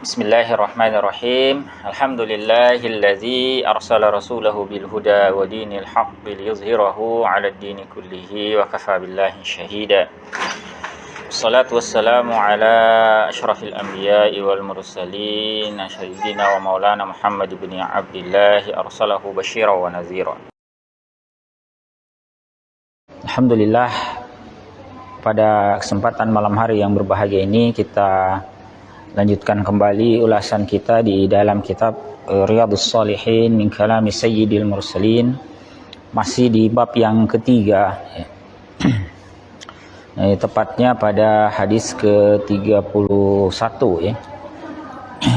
Bismillahirrahmanirrahim. Alhamdulillahilladzi arsala rasulahu bil huda wa dinil haqqi liyuzhirahu 'alad dini kullihi wa kafa billahi syahida. Wassalatu wassalamu ala asyrafil anbiya'i wal mursalin sayyidina wa maulana Muhammad ibn Abdillah arsalahu basyiran wa nadhira. Alhamdulillah, pada kesempatan malam hari yang berbahagia ini kita lanjutkan kembali ulasan kita di dalam kitab Riyadhus Shalihin min kalami Sayyidil Mursalin, masih di bab yang ketiga. Tepatnya pada hadis ke-31 ya.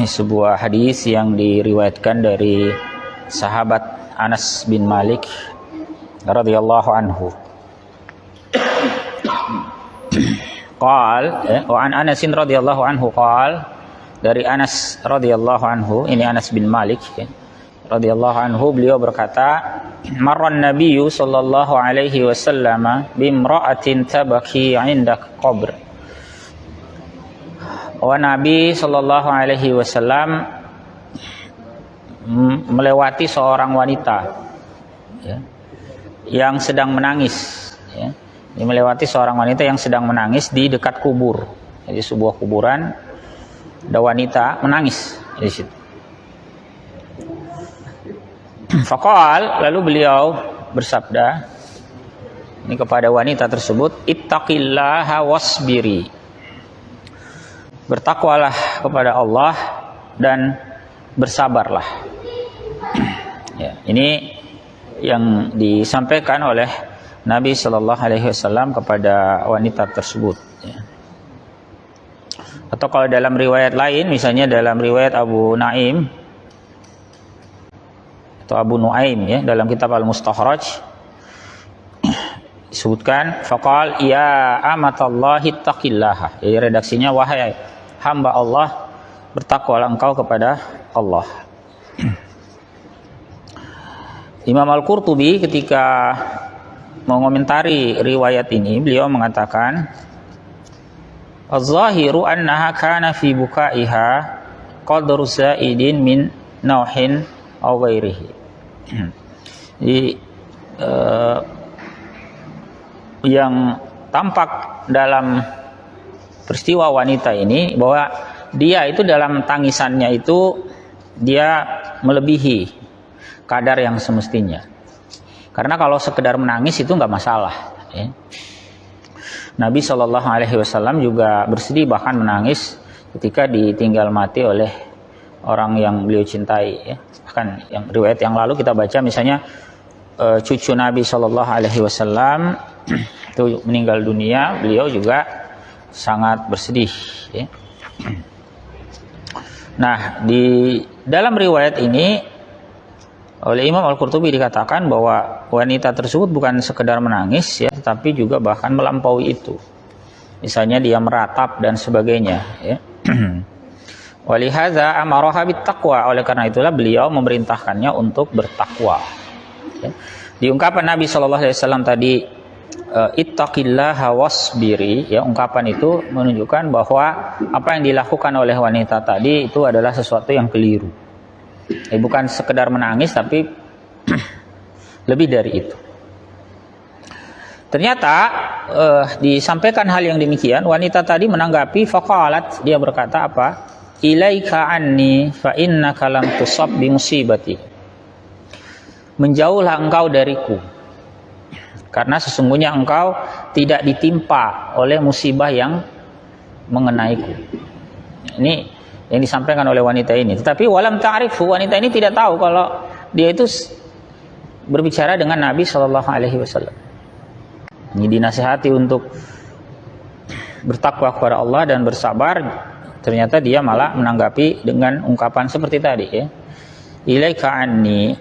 Sebuah hadis yang diriwayatkan dari sahabat Anas bin Malik radhiyallahu anhu. Qal wa an Anas radhiyallahu anhu qal, dari Anas radhiyallahu anhu, ini Anas bin Malik radhiyallahu anhu, beliau berkata, marran nabiyyu sallallahu alaihi wasallam bimra'atin tabaki 'inda qabr. Nabi sallallahu alaihi wasallam melewati seorang wanita ya, yang sedang menangis ya. Melewati seorang wanita yang sedang menangis di dekat kubur. Jadi sebuah kuburan, ada wanita menangis di situ. Faqal, lalu beliau bersabda ini kepada wanita tersebut, ittaqillaha wasbiri. Bertakwalah kepada Allah dan bersabarlah. Ya, ini yang disampaikan oleh Nabi Shallallahu Alaihi Wasallam kepada wanita tersebut ya. Atau kalau dalam riwayat lain, misalnya dalam riwayat Abu Naim atau Abu Nuaim ya, dalam kitab Al-Mustakhraj disebutkan faqal ya amatallahi taqillaha. Jadi redaksinya, wahai hamba Allah, bertakwalah engkau kepada Allah. Imam Al-Qurtubi ketika mengomentari riwayat ini, beliau mengatakan az-zahiru annaha kana fi bukaiha qadru zaidin min nauhin aw ghairihi. Jadi yang tampak dalam peristiwa wanita ini bahwa dia itu dalam tangisannya itu dia melebihi kadar yang semestinya. Karena kalau sekedar menangis itu nggak masalah ya. Nabi Shallallahu Alaihi Wasallam juga bersedih, bahkan menangis ketika ditinggal mati oleh orang yang beliau cintai ya. Bahkan yang riwayat yang lalu kita baca, misalnya cucu Nabi Shallallahu Alaihi Wasallam itu meninggal dunia, beliau juga sangat bersedih ya. Nah, di dalam riwayat ini oleh Imam Al-Qurtubi dikatakan bahwa wanita tersebut bukan sekedar menangis ya, tetapi juga bahkan melampaui itu. Misalnya dia meratap dan sebagainya ya. Walihadza amaraha bittaqwa, oleh karena itulah beliau memerintahkannya untuk bertakwa. Ya. Di ungkapan Nabi sallallahu alaihi wasallam tadi ittaqillaha wasbiri ya, ungkapan itu menunjukkan bahwa apa yang dilakukan oleh wanita tadi itu adalah sesuatu yang keliru. Bukan sekedar menangis, tapi lebih dari itu. Ternyata disampaikan hal yang demikian, wanita tadi menanggapi faqalat, dia berkata apa? Ilaika anni fa innaka lam tusab bi musibati. Menjauhlah engkau dariku, karena sesungguhnya engkau tidak ditimpa oleh musibah yang mengenaiku. Ini yang disampaikan oleh wanita ini. Tetapi walam ta'rifu, wanita ini tidak tahu kalau dia itu berbicara dengan Nabi Shallallahu Alaihi Wasallam. Ini dinasihati untuk bertakwa kepada Allah dan bersabar. Ternyata dia malah menanggapi dengan ungkapan seperti tadi ya. Ilaika anni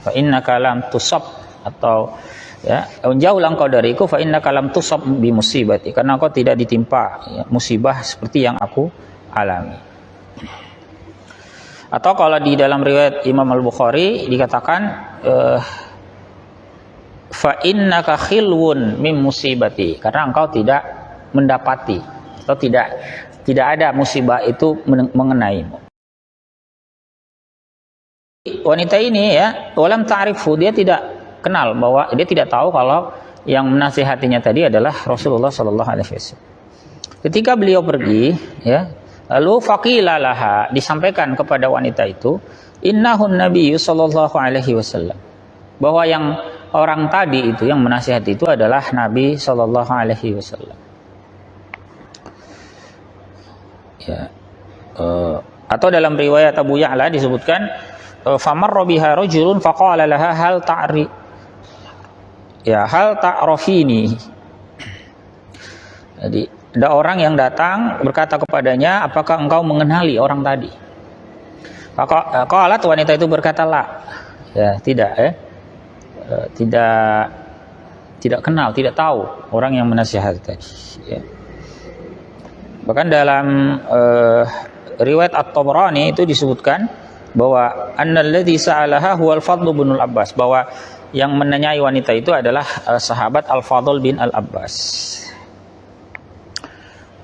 fa innaka lam tusab, atau ya, jauhlah engkau dariku fa innaka lam tusab bi musibati, karena engkau tidak ditimpa ya, musibah seperti yang aku alami. Atau kalau di dalam riwayat Imam Al-Bukhari dikatakan fa innaka khilwun mim musibati, karena engkau tidak mendapati atau tidak ada musibah itu mengenaimu. Wanita ini ya, walam ta'rifu, dia tidak kenal, bahwa dia tidak tahu kalau yang menasihatinya tadi adalah Rasulullah sallallahu alaihi wasallam. Ketika beliau pergi ya, lalu faqila laha, disampaikan kepada wanita itu, innahun nabiyyu sallallahu alaihi wasallam, bahwa yang orang tadi itu yang menasihati itu adalah Nabi sallallahu alaihi wasallam. Ya. Atau dalam riwayat Abu Ya'la disebutkan famarra biha rajulun faqala laha hal ta'ri, ya, hal ta'rafini. Jadi ada orang yang datang berkata kepadanya, apakah engkau mengenali orang tadi? Qalat, wanita itu berkata, la, ya, tidak, ya, tidak kenal, tidak tahu orang yang menasihati tadi, ya. Bahkan dalam riwayat At-Tabrani itu disebutkan bahwa annalladzi sa'alaha huwal Fadl bin Al-Abbas, bahwa yang menanyai wanita itu adalah sahabat Al-Fadl bin Al-Abbas.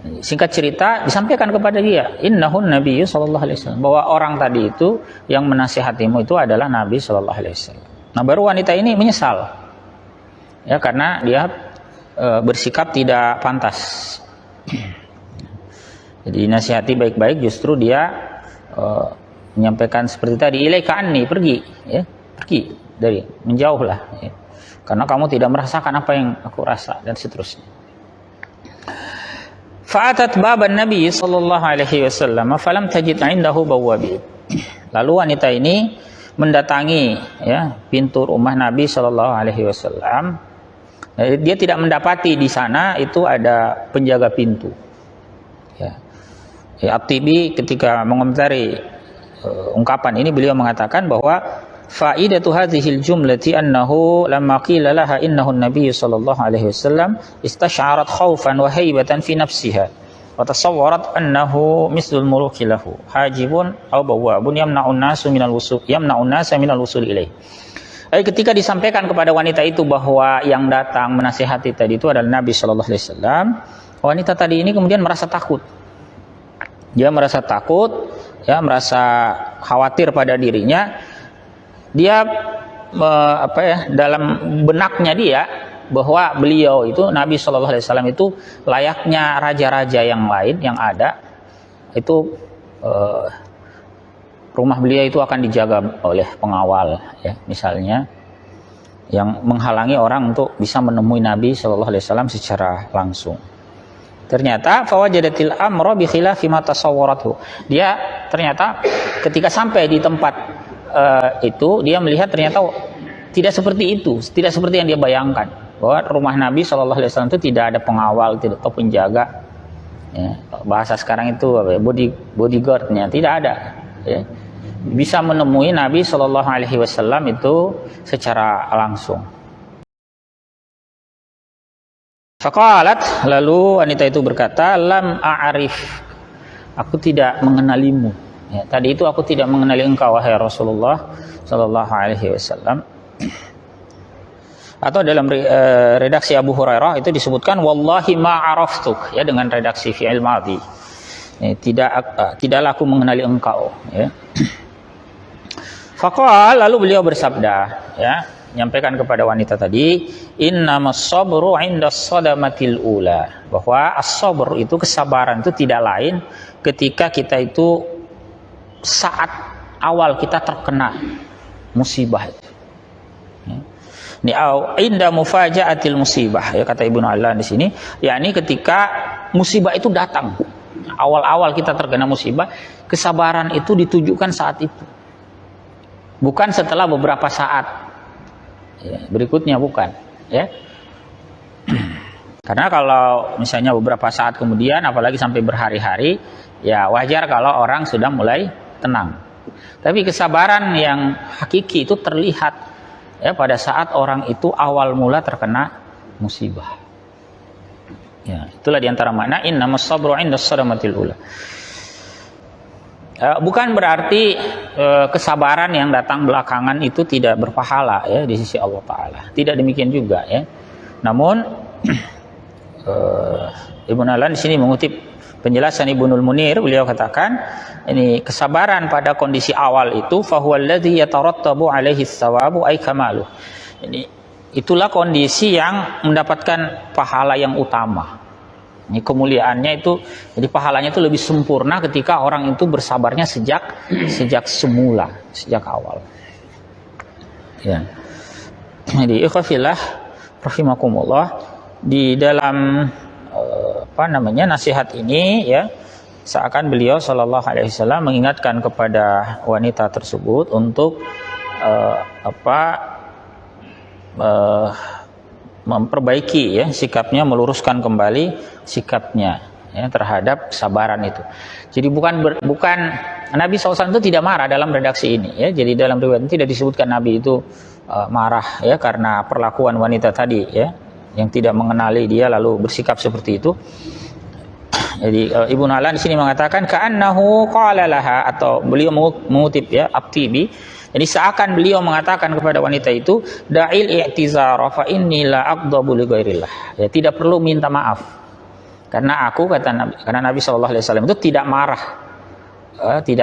Singkat cerita disampaikan kepada dia, innahun nabiyyu sallallahu alaihi wasallam, bahwa orang tadi itu yang menasihatimu itu adalah Nabi sallallahu alaihi wasallam. Nah, baru wanita ini menyesal, ya, karena dia bersikap tidak pantas. Jadi nasihati baik-baik, justru dia menyampaikan seperti tadi, ilaika anni, pergi, ya, pergi dari, menjauhlah, ya, karena kamu tidak merasakan apa yang aku rasa, dan seterusnya. Fa'atat baban Nabi sallallahu alaihi wasallam falam tajid 'indahu bawwabi. Lalu wanita ini mendatangi, ya, pintu rumah Nabi sallallahu alaihi wasallam. Dia tidak mendapati di sana itu ada penjaga pintu. Ya. At-Tibi ketika mengomentari ungkapan ini, beliau mengatakan bahwa faidatu hadhil jumlati annahu lamma qila laha innahu an-nabiy sallallahu alaihi wasallam istash'arat khaufan wa haibatan fi nafsiha wa tasawwarat annahu mislul muluki lahu hajibun aw bawwabun yamna'un nasu minal wusul ilaih. Ketika disampaikan kepada wanita itu bahwa yang datang menasihati tadi itu adalah Nabi sallallahu alaihi wasallam, wanita tadi ini kemudian merasa takut. Dia merasa takut, ya, merasa khawatir pada dirinya. Dia dalam benaknya dia bahwa beliau itu, Nabi Shallallahu Alaihi Wasallam itu layaknya raja-raja yang lain yang ada, itu rumah beliau itu akan dijaga oleh pengawal, ya, misalnya, yang menghalangi orang untuk bisa menemui Nabi Shallallahu Alaihi Wasallam secara langsung. Ternyata fawajadatil amra bi khilafi ma tasawwarathu. Dia ternyata ketika sampai di tempat itu, dia melihat ternyata tidak seperti itu, tidak seperti yang dia bayangkan, bahwa rumah Nabi Shallallahu Alaihi Wasallam itu tidak ada pengawal, tidak atau penjaga, ya, bahasa sekarang itu bodyguardnya tidak ada, ya. Bisa menemui Nabi Shallallahu Alaihi Wasallam itu secara langsung. Faqalat, lalu wanita itu berkata, lam a'rif, aku tidak mengenalimu. Ya, tadi itu aku tidak mengenali engkau, wahai Rasulullah sallallahu alaihi wasallam. Atau dalam redaksi Abu Hurairah itu disebutkan wallahi ma araftuk, ya, dengan redaksi fi'il madhi. Ya, tidaklah aku mengenali engkau, ya. Faqal, lalu beliau bersabda, ya, menyampaikan kepada wanita tadi, innamas sabru 'indas sadamatil ula, bahwa as-sabr itu kesabaran itu tidak lain ketika kita itu saat awal kita terkena musibah itu. Ini inda mufaja'atil musibah, ya, kata Ibnu Allan di sini, yakni ketika musibah itu datang, awal-awal kita terkena musibah, kesabaran itu ditujukan saat itu, bukan setelah beberapa saat, ya, berikutnya, bukan, ya. Karena kalau misalnya beberapa saat kemudian, apalagi sampai berhari-hari, ya wajar kalau orang sudah mulai tenang. Tapi kesabaran yang hakiki itu terlihat, ya, pada saat orang itu awal mula terkena musibah. Ya, itulah diantara makna innamas sabru 'indas sadamatil ula. Bukan berarti kesabaran yang datang belakangan itu tidak berpahala, ya, di sisi Allah Ta'ala. Tidak demikian juga, ya. Namun Ibnu Allan di sini mengutip penjelasan Ibnul Munir, beliau katakan ini kesabaran pada kondisi awal itu fahuwal ladzi yatarattabu alaihi tsawabu ay kamaluh. Ini itulah kondisi yang mendapatkan pahala yang utama. Ini kemuliaannya itu, jadi pahalanya itu lebih sempurna ketika orang itu bersabarnya sejak semula, sejak awal. Ya. Jadi ikhwafillah rahimakumullah, di dalam nasihat ini ya, seakan beliau sallallahu alaihi wasallam mengingatkan kepada wanita tersebut untuk memperbaiki ya sikapnya, meluruskan kembali sikapnya ya terhadap kesabaran itu. Jadi bukan Nabi SAW itu tidak marah dalam redaksi ini ya. Jadi dalam riwayat tidak disebutkan Nabi itu marah ya karena perlakuan wanita tadi ya, yang tidak mengenali dia lalu bersikap seperti itu. Jadi Ibnu Alan di sini mengatakan ka'annahu qala laha, atau beliau mengutip ya At-Tibi. Jadi seakan beliau mengatakan kepada wanita itu, da'il i'tizara fa inni la aqdabu li ghairillah. Ya, tidak perlu minta maaf. Karena aku, kata Nabi, karena Nabi sallallahu alaihi wasallam itu tidak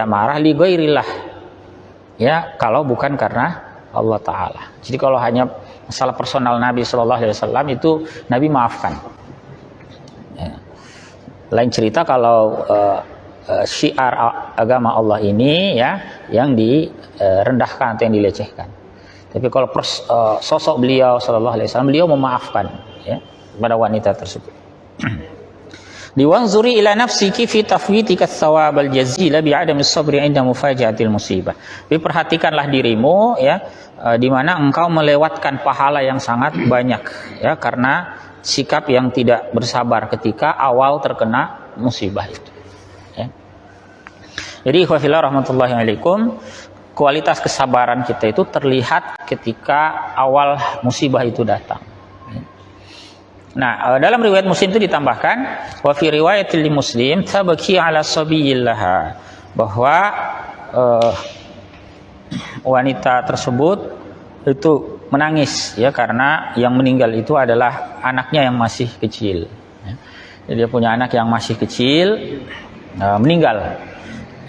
marah li ghairillah. Ya, kalau bukan karena Allah taala. Jadi kalau hanya masalah personal Nabi sallallahu alaihi wasallam itu Nabi maafkan. Ya. Lain cerita kalau syiar agama Allah ini ya yang direndahkan atau yang dilecehkan. Tapi kalau sosok beliau sallallahu alaihi wasallam, beliau memaafkan ya kepada wanita tersebut. Diwanzuri ila nafsiki fi tafwitika thawab al-jazila bi adami sabri 'inda mufaja'atil musibah. Jadi perhatikanlah dirimu ya di mana engkau melewatkan pahala yang sangat banyak ya karena sikap yang tidak bersabar ketika awal terkena musibah itu. Jadi ikhwafillah rahmatullahi alaikum, kualitas kesabaran kita itu terlihat ketika awal musibah itu datang. Nah, dalam riwayat Muslim itu ditambahkan wa fi riwayatil Muslim tabaki ala sabiyillah, bahwa wanita tersebut itu menangis ya karena yang meninggal itu adalah anaknya yang masih kecil. Jadi dia punya anak yang masih kecil meninggal.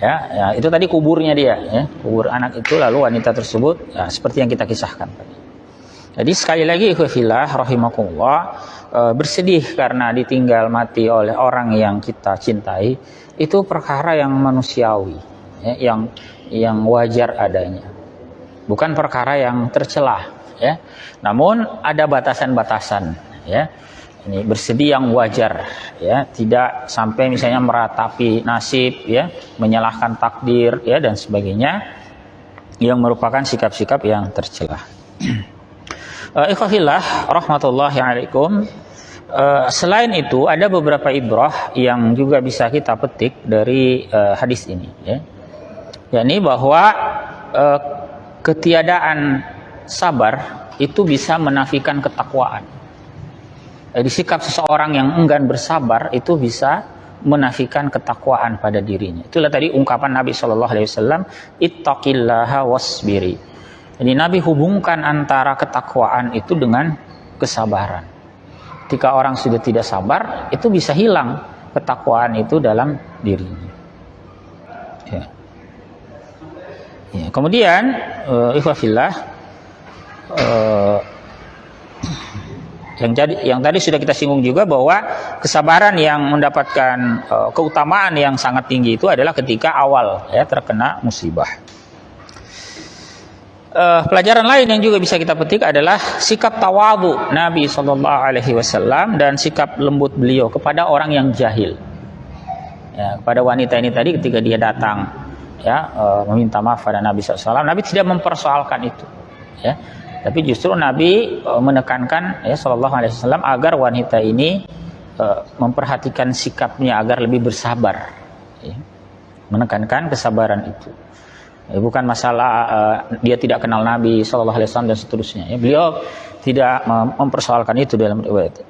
Ya, itu tadi kuburnya dia, ya, kubur anak itu, lalu wanita tersebut, ya, seperti yang kita kisahkan tadi. Jadi sekali lagi, ikhwafillah, rahimakumullah, bersedih karena ditinggal mati oleh orang yang kita cintai, itu perkara yang manusiawi, ya, yang wajar adanya, bukan perkara yang tercela, ya. Namun ada batasan-batasan, ya. Ini bersedih yang wajar ya, tidak sampai misalnya meratapi nasib ya, menyalahkan takdir ya dan sebagainya yang merupakan sikap-sikap yang tercela. Ikhwafillah rahmatullahi alaikum. Selain itu ada beberapa ibrah yang juga bisa kita petik dari hadis ini ya. Yakni bahwa ketiadaan sabar itu bisa menafikan ketakwaan. Jadi sikap seseorang yang enggan bersabar itu bisa menafikan ketakwaan pada dirinya. Itulah tadi ungkapan Nabi Shallallahu Alaihi Wasallam, ittaqillaha wasbiri. Jadi Nabi hubungkan antara ketakwaan itu dengan kesabaran. Ketika orang sudah tidak sabar, itu bisa hilang ketakwaan itu dalam dirinya. Ya. Ya. Kemudian, ikhwafillah, yang tadi sudah kita singgung juga bahwa kesabaran yang mendapatkan keutamaan yang sangat tinggi itu adalah ketika awal ya terkena musibah. Pelajaran lain yang juga bisa kita petik adalah sikap tawadhu Nabi SAW dan sikap lembut beliau kepada orang yang jahil. Ya, kepada wanita ini tadi ketika dia datang ya meminta maaf pada Nabi SAW, Nabi tidak mempersoalkan itu. Ya. Tapi justru Nabi menekankan ya sallallahu alaihi wasallam agar wanita ini memperhatikan sikapnya agar lebih bersabar. Ya. Menekankan kesabaran itu. Ya, bukan masalah dia tidak kenal Nabi sallallahu alaihi wasallam dan seterusnya. Ya, beliau tidak mempersoalkan itu dalam riwayat.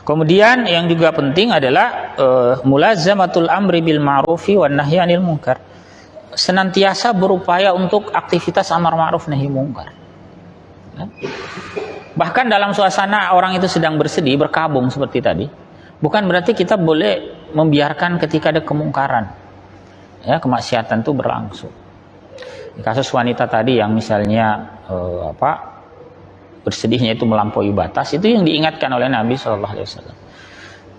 Kemudian yang juga penting adalah mulazamatul amri bil ma'rufi wan nahyi 'anil munkar. Senantiasa berupaya untuk aktivitas amar ma'ruf nahi mungkar. Bahkan dalam suasana orang itu sedang bersedih, berkabung seperti tadi, Bukan berarti kita boleh membiarkan ketika ada kemungkaran, ya, kemaksiatan itu berlangsung. Kasus wanita tadi yang misalnya bersedihnya itu melampaui batas, itu yang diingatkan oleh Nabi SAW.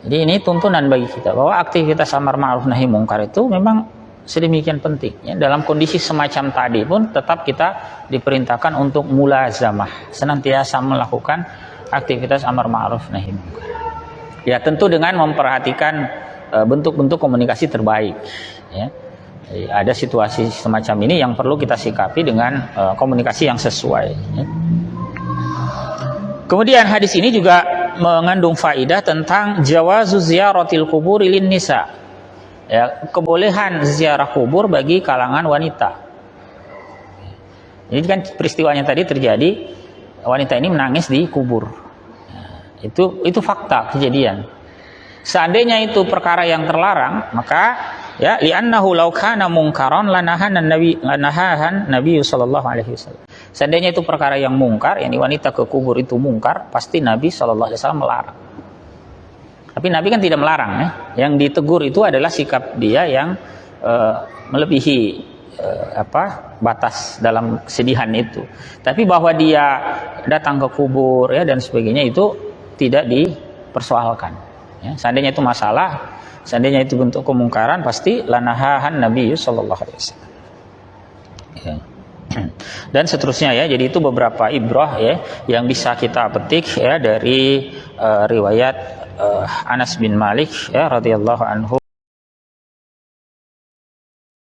Jadi ini tuntunan bagi kita bahwa aktivitas amar ma'ruf nahi mungkar itu memang sedemikian penting, ya. Dalam kondisi semacam tadi pun tetap kita diperintahkan untuk mulazamah, senantiasa melakukan aktivitas amar ma'ruf nahi mungkar. Ya, tentu dengan memperhatikan bentuk-bentuk komunikasi terbaik, ya. Jadi, ada situasi semacam ini yang perlu kita sikapi dengan komunikasi yang sesuai, ya. Kemudian hadis ini juga mengandung faidah tentang jawazu ziyaratil quburi lin nisa, ya, kebolehan ziarah kubur bagi kalangan wanita. Ini kan peristiwanya tadi terjadi, wanita ini menangis di kubur. Itu fakta kejadian. Seandainya itu perkara yang terlarang, maka ya li'annahu law kana mungkaran lanahan Nabi sallallahu alaihi wasallam. Seandainya itu perkara yang mungkar, yakni wanita ke kubur itu mungkar, pasti Nabi sallallahu alaihi wasallam melarang. Tapi Nabi kan tidak melarang, ya. Yang ditegur itu adalah sikap dia yang melebihi batas dalam kesedihan itu. Tapi bahwa dia datang ke kubur, ya, dan sebagainya itu tidak dipersoalkan, ya. Seandainya itu masalah, seandainya itu bentuk kemungkaran, pasti lanahan Nabi sallallahu alaihi wasallam, ya. Dan seterusnya, ya. Jadi itu beberapa ibrah, ya, yang bisa kita petik, ya, dari riwayat Anas bin Malik, ya, radhiyallahu anhu.